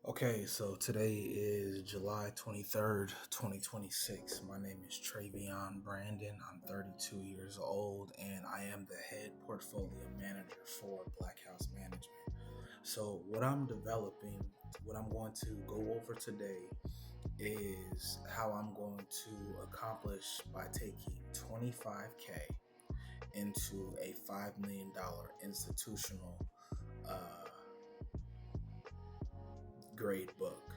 Okay, so today is July 23rd, 2026. My name is Travion Brandon. I'm 32 years old and I am the head portfolio manager for BlackHouse Management. So, what I'm developing, what I'm going to go over today is how I'm going to accomplish by taking 25K into a $5 million institutional uh, grade book.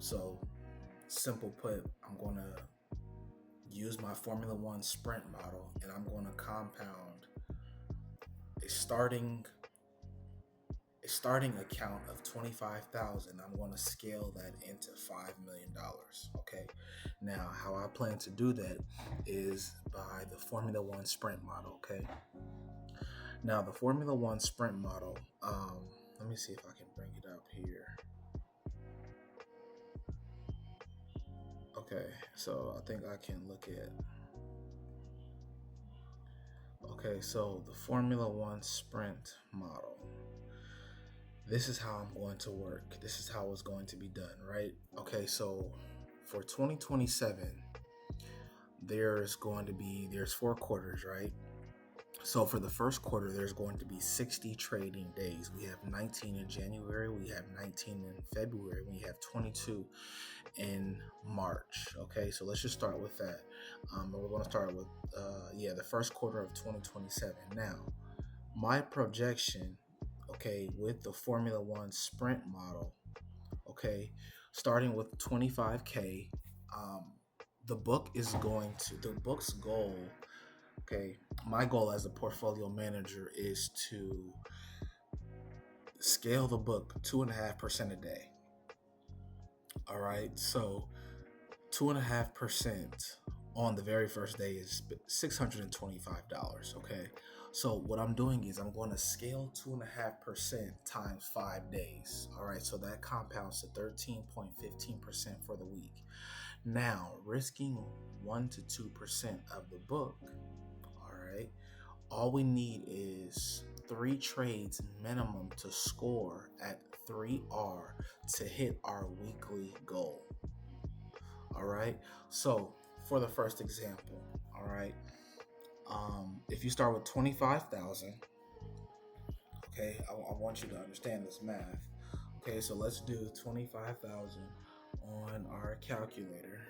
So, simple put, I'm going to use my Formula 1 sprint model and I'm going to compound a starting account of 25,000. I'm going to scale that into $5 million. Okay. Now, how I plan to do that is by the Formula 1 sprint model. Okay. Now, the Formula 1 sprint model. Let me see if I can bring it up here. Okay, so I think I can look at. Okay, so the Formula 1 sprint model. This is how I'm going to work. This is how it's going to be done, right? Okay, so for 2027, there's 4 quarters, right? So for the first quarter, there's going to be 60 trading days. We have 19 in January, we have 19 in February, we have 22 in March. Okay, so let's just start with that. We're going to start with the first quarter of 2027. Now, my projection, okay, with the Formula 1 sprint model, okay, starting with 25K, the book's goal, okay, my goal as a portfolio manager is to scale the book 2.5% a day. All right, so 2.5% on the very first day is $625. Okay, so what I'm doing is I'm going to scale 2.5% times 5 days. All right, so that compounds to 13.15% for the week. Now, risking 1 to 2% of the book. All right, all we need is 3 trades minimum to score at 3R to hit our weekly goal. All right, so for the first example, all right, if you start with 25,000, okay, I want you to understand this math. Okay, so let's do 25,000 on our calculator.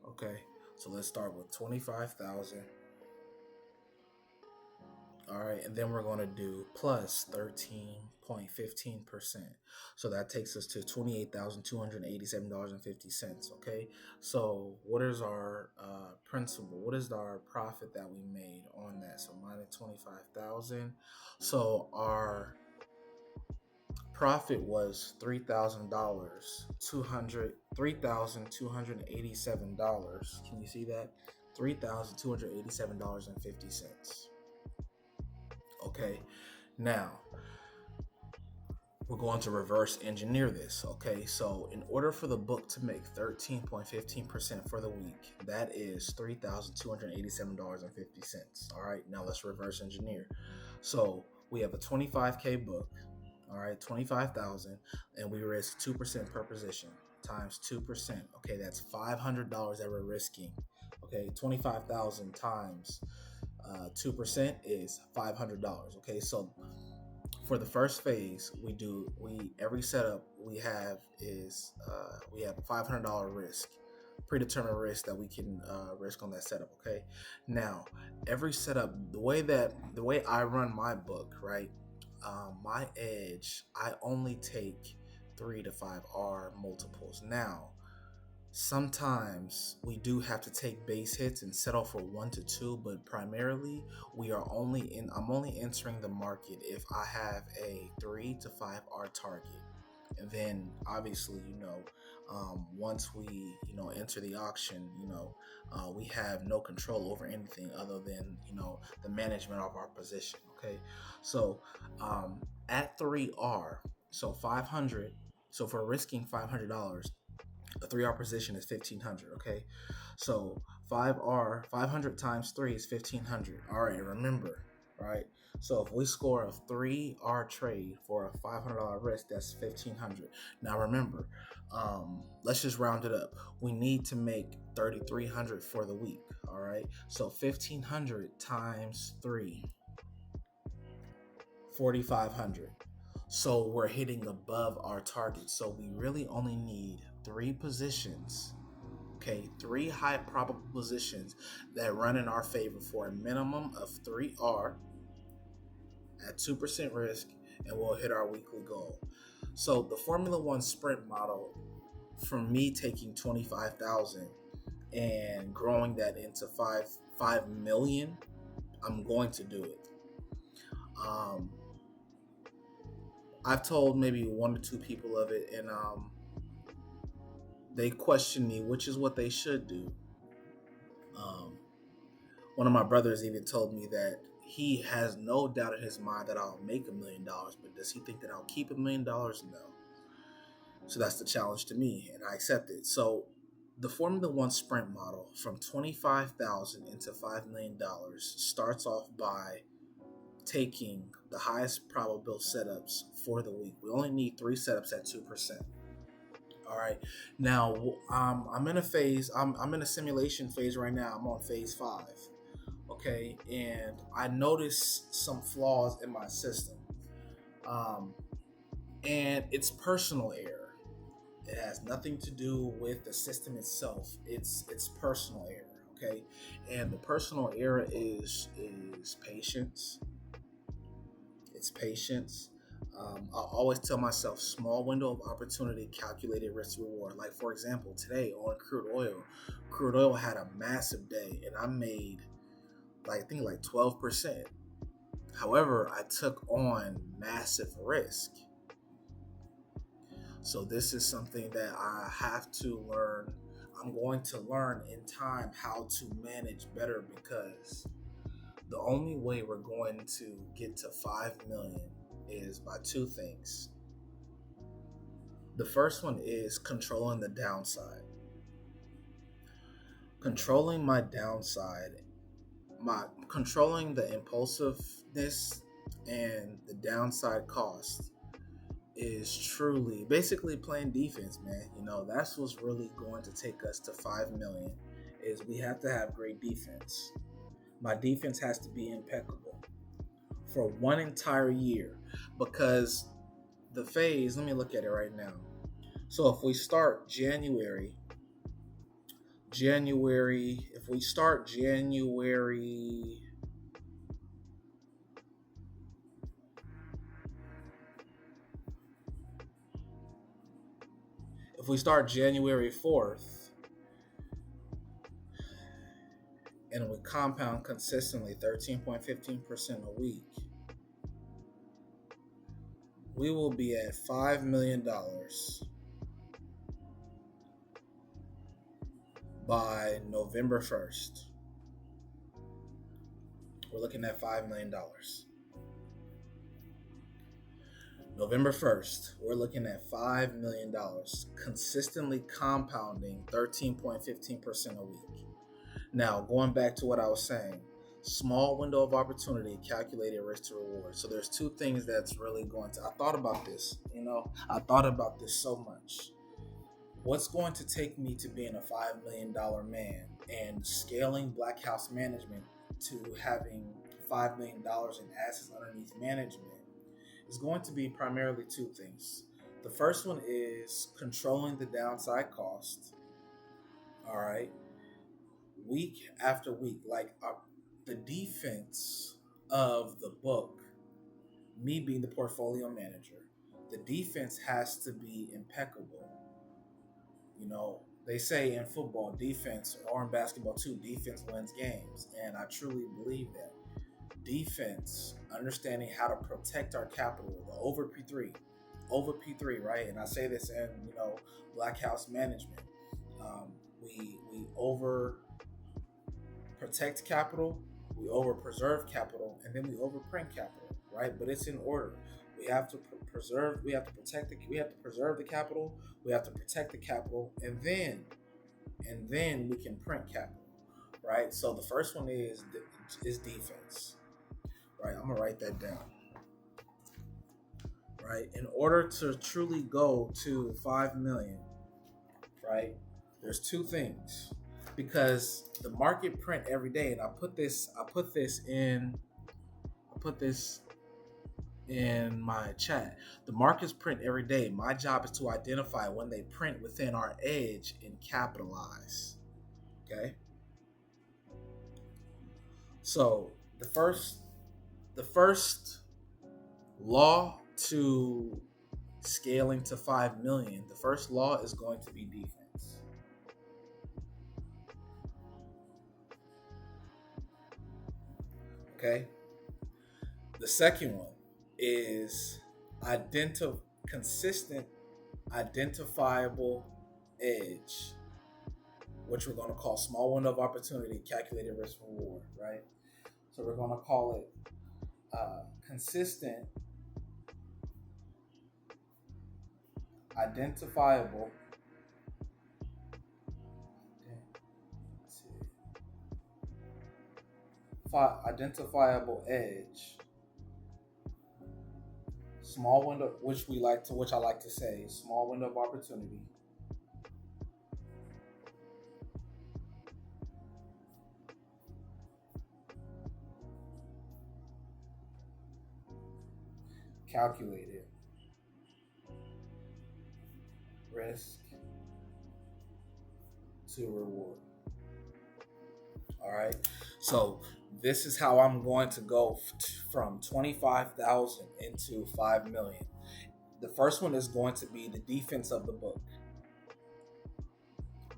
Okay, so let's start with 25,000. All right, and then we're going to do plus 13.15%. So that takes us to $28,287.50. Okay, so what is our principal? What is our profit that we made on that? So minus 25,000. So our profit was $3,000, $3,287. Can you see that? $3,287.50. Okay, now we're going to reverse engineer this. Okay, so in order for the book to make 13.15% for the week, that is $3,287.50. All right, now let's reverse engineer. So we have a 25K book, all right, 25,000, and we risk 2% per position times 2%. Okay, that's $500 that we're risking. Okay, 25,000 times 2% is $500. Okay, so for the first phase, every setup we have is we have a $500 risk, predetermined risk that we can risk on that setup. Okay, now every setup, the way I run my book, right? My edge, I only take 3 to 5R multiples. Now, sometimes we do have to take base hits and settle for 1 to 2, but primarily I'm only entering the market if I have a 3 to 5R target. And then obviously, once we, enter the auction, we have no control over anything other than, the management of our position. Okay. So, at 3R, so 500, so for risking $500, a 3R position is 1,500. Okay, so 5R 500 times 3 is 1,500. All right, remember, right? So if we score a 3R trade for a $500 risk, that's 1,500. Now remember, let's just round it up. We need to make 3,300 for the week. All right. So 1,500 times 3, 4,500. So we're hitting above our target. So we really only need three positions. Okay, three high probable positions that run in our favor for a minimum of 3R at 2% risk, and we'll hit our weekly goal. So the Formula 1 sprint model, from me taking 25,000 and growing that into 5 million, I'm going to do it. Um, I've told maybe one or two people of it, and they question me, which is what they should do. Um, One of my brothers even told me that he has no doubt in his mind that I'll make $1 million, but does he think that I'll keep $1 million? No. So that's the challenge to me, and I accept it. So the Formula 1 sprint model from 25,000 into $5 million starts off by taking the highest probable setups for the week. We only need three setups at 2%. All right. Now I'm in a phase. I'm in a simulation phase right now. I'm on phase 5. Okay, and I noticed some flaws in my system, um, and it's personal error. It has nothing to do with the system itself. It's personal error. Okay, and the personal error is patience. It's patience. I always tell myself small window of opportunity, calculated risk reward. Like for example, today on crude oil had a massive day, and I made like I think like 12%. However, I took on massive risk. So this is something that I have to learn. I'm going to learn in time how to manage better, because the only way we're going to get to 5 million is by two things. The first one is controlling the downside. Controlling my downside, my controlling the impulsiveness and the downside cost is truly basically playing defense, man. That's what's really going to take us to 5 million is we have to have great defense. My defense has to be impeccable for one entire year, because the phase, let me look at it right now. So if we start January, if we start January, if we start January 4th and we compound consistently 13.15% a week, we will be at $5 million by November 1st. We're looking at $5 million. November 1st, we're looking at $5 million, consistently compounding 13.15% a week. Now, going back to what I was saying, small window of opportunity, calculated risk to reward. So there's two things that's really going to, I thought about this so much. What's going to take me to being a $5 million man and scaling BlackHouse Management to having $5 million in assets underneath management is going to be primarily two things. The first one is controlling the downside cost. All right. Week after week, like the defense of the book, me being the portfolio manager, the defense has to be impeccable. They say in football, defense, or in basketball too, defense wins games. And I truly believe that. Defense, understanding how to protect our capital, the over P3, right? And I say this in, BlackHouse Management. We over protect capital, we over preserve capital, and then we over print capital, right? But it's in order. We have to preserve, we have to protect we have to preserve the capital, we have to protect the capital, and then we can print capital, right? So the first one is defense, right? I'm gonna write that down. Right? In order to truly go to 5 million, right? There's two things. Because the market print every day, and I put this in my chat. The markets print every day. My job is to identify when they print within our edge and capitalize. Okay? So the first law to scaling to 5 million, the first law is going to be defense. Okay? The second one is consistent identifiable edge, which we're going to call small window of opportunity, calculated risk reward, right? So we're going to call it consistent identifiable edge, small window, which I like to say, small window of opportunity, calculated risk to reward. All right. So this is how I'm going to go from 25,000 into 5 million. The first one is going to be the defense of the book.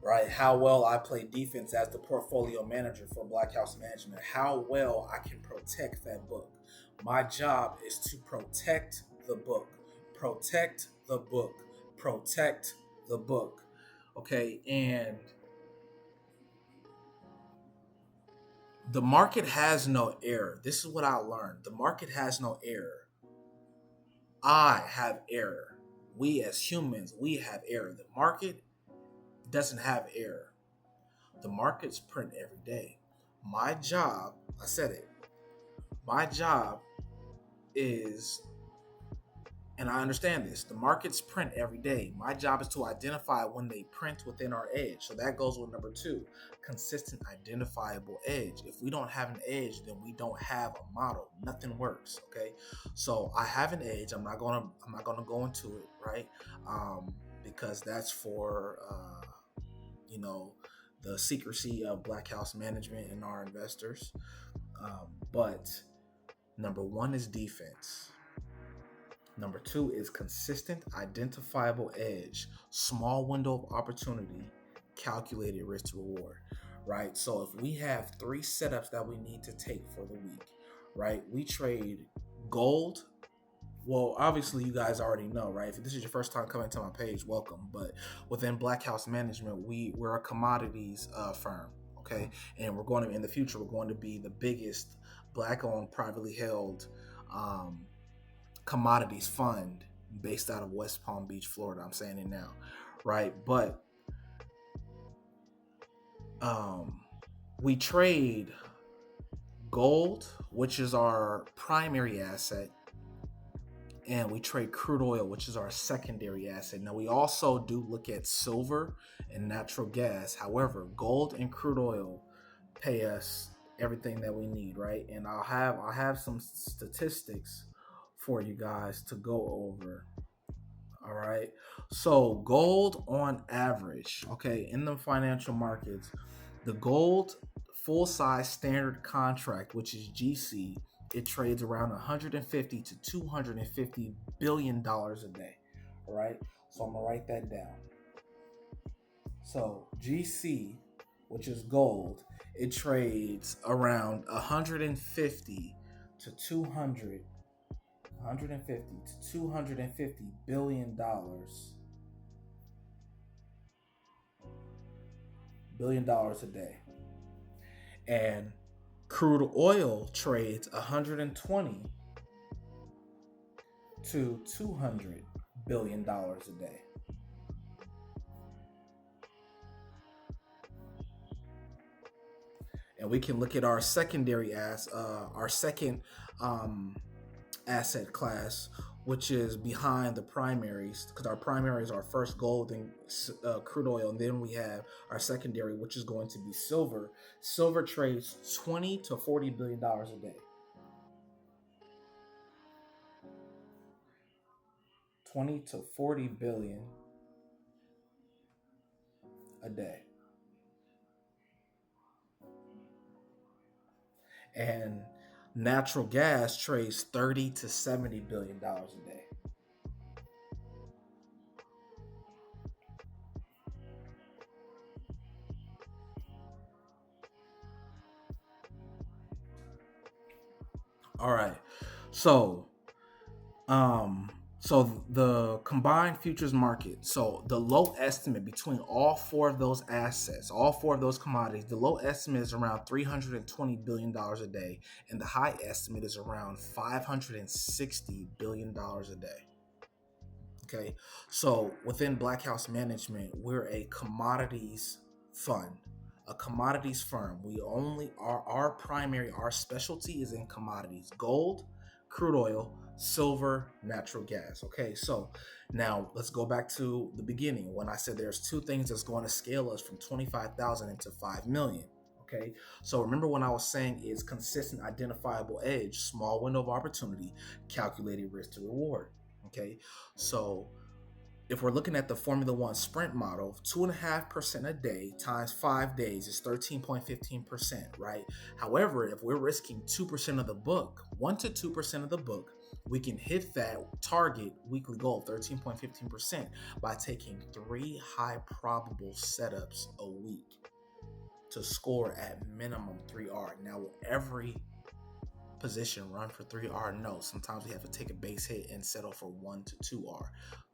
Right? How well I play defense as the portfolio manager for BlackHouse Management. How well I can protect that book. My job is to protect the book. Protect the book. Protect the book. Okay? And the market has no error. This is what I learned. The market has no error. I have error. We as humans, we have error. The market doesn't have error. The markets print every day. My job, I said it, my job is, and I understand this, the markets print every day. My job is to identify when they print within our edge. So that goes with number 2, consistent identifiable edge. If we don't have an edge, then we don't have a model. Nothing works. Okay. So I have an edge. I'm not gonna go into it, right? Because that's for the secrecy of BlackHouse Management and our investors. But number 1 is defense. Number 2 is consistent identifiable edge, small window of opportunity, calculated risk to reward, right? So if we have 3 setups that we need to take for the week, right? We trade gold. Well, obviously you guys already know, right? If this is your first time coming to my page, welcome. But within BlackHouse Management, we're a commodities firm, okay? And in the future, we're going to be the biggest Black-owned, privately held commodities fund based out of West Palm Beach, Florida. I'm saying it now, right? But we trade gold, which is our primary asset, and we trade crude oil, which is our secondary asset. Now, we also do look at silver and natural gas. However, gold and crude oil pay us everything that we need, right? And I'll have some statistics for you guys to go over. All right. So gold on average, okay, in the financial markets, the gold full size standard contract, which is GC, it trades around 150 to 250 billion dollars a day. All right. So I'm gonna write that down. So GC, which is gold, it trades around 150 to 250 to 250 billion dollars a day. And crude oil trades 120 to 200 billion dollars a day. and we can look at our secondary as our second um, asset class, which is behind the primaries, because our primaries are first gold and crude oil, and then we have our secondary, which is going to be silver. Silver trades 20 to 40 billion dollars a day. 20 to 40 billion a day, and natural gas trades 30 to 70 billion dollars a day. All right, so Um, so the combined futures market, so the low estimate between all four of those assets, all four of those commodities, the low estimate is around $320 billion a day, and the high estimate is around $560 billion a day. Okay, so within BlackHouse Management, we're a commodities fund, a commodities firm. We only our primary, our specialty is in commodities: gold, crude oil, silver, natural gas. Okay, so now let's go back to the beginning when I said there's two things that's going to scale us from 25,000 into 5 million. Okay, so remember when I was saying is consistent, identifiable edge, small window of opportunity, calculated risk to reward. Okay, so if we're looking at the Formula 1 sprint model, 2.5% a day times 5 days is 13.15%, right? However, if we're risking 2% of the book, 1 to 2% of the book, we can hit that target weekly goal, 13.15%, by taking three high probable setups a week to score at minimum 3R. Now, every position run for 3R? No. Sometimes we have to take a base hit and settle for 1 to 2R.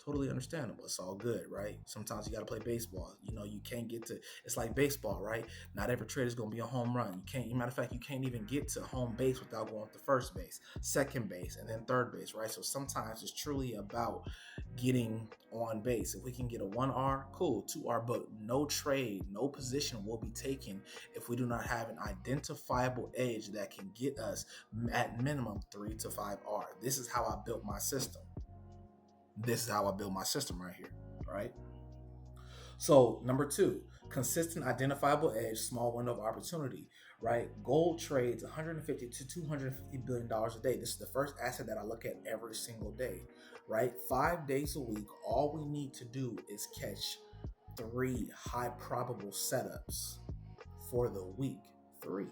Totally understandable. It's all good, right? Sometimes you got to play baseball. You know, you can't get to, it's like baseball, right? Not every trade is going to be a home run. You can't, matter of fact, you can't even get to home base without going to first base, second base, and then third base, right? So sometimes it's truly about getting on base. If we can get a 1R, cool, 2R, but no trade, no position will be taken if we do not have an identifiable edge that can get us at minimum 3 to 5R. This is how I built my system. This is how I build my system right here, right? So number two, consistent identifiable edge, small window of opportunity, right? Gold trades 150 to 250 billion dollars a day. This is the first asset that I look at every single day, right? 5 days a week, all we need to do is catch three high probable setups for the week. Three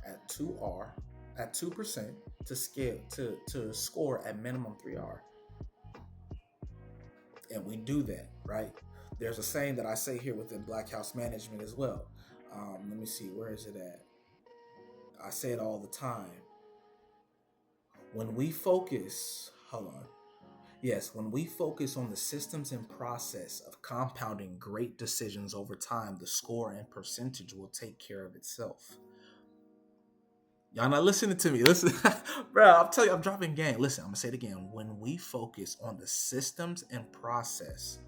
at 2R, at 2% to scale to score at minimum 3R. And we do that, right? There's a saying that I say here within BlackHouse Management as well. Let me see, where is it at? I say it all the time. When we focus, hold on. Yes, when we focus on the systems and process of compounding great decisions over time, the score and percentage will take care of itself. Y'all not listening to me. Listen, bro, I'm telling you, I'm dropping game. Listen, I'm gonna say it again. When we focus on the systems and process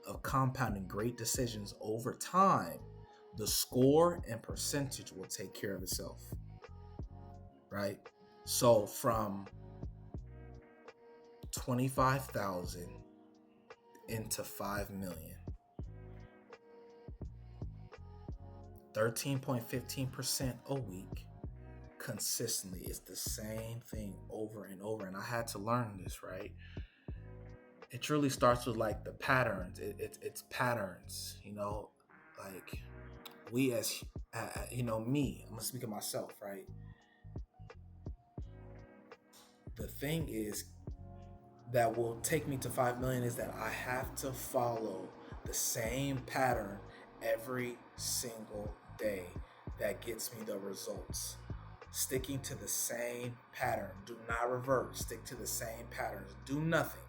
of compounding great decisions over time, the score and percentage will take care of itself. Right? So from 25,000 into 5 million, 13.15% a week consistently is the same thing over and over. And I had to learn this, right? It truly starts with like the patterns. It's patterns, like we as me, I'm gonna speak of myself, right? The thing is that will take me to 5 million is that I have to follow the same pattern every single day that gets me the results. Sticking to the same pattern. Do not revert. Stick to the same patterns. Do nothing.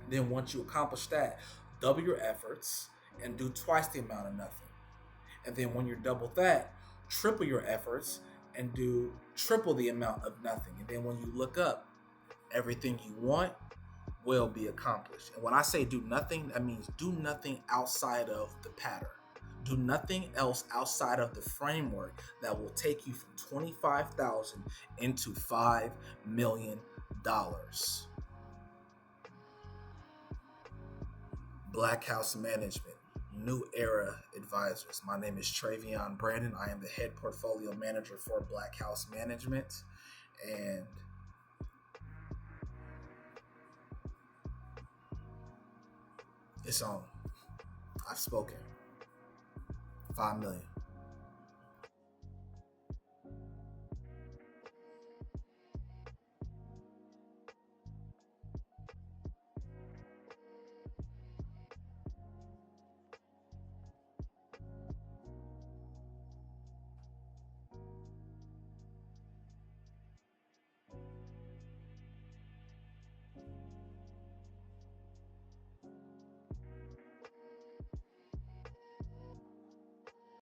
Then once you accomplish that, double your efforts and do twice the amount of nothing. And then when you're double that, triple your efforts and do triple the amount of nothing. And then when you look up, everything you want will be accomplished. And when I say do nothing, that means do nothing outside of the pattern. Do nothing else outside of the framework that will take you from 25,000 into $5 million. BlackHouse Management, New Era Advisors. My name is Travion Brandon. I am the head portfolio manager for BlackHouse Management, and it's on. I've spoken. 5 million.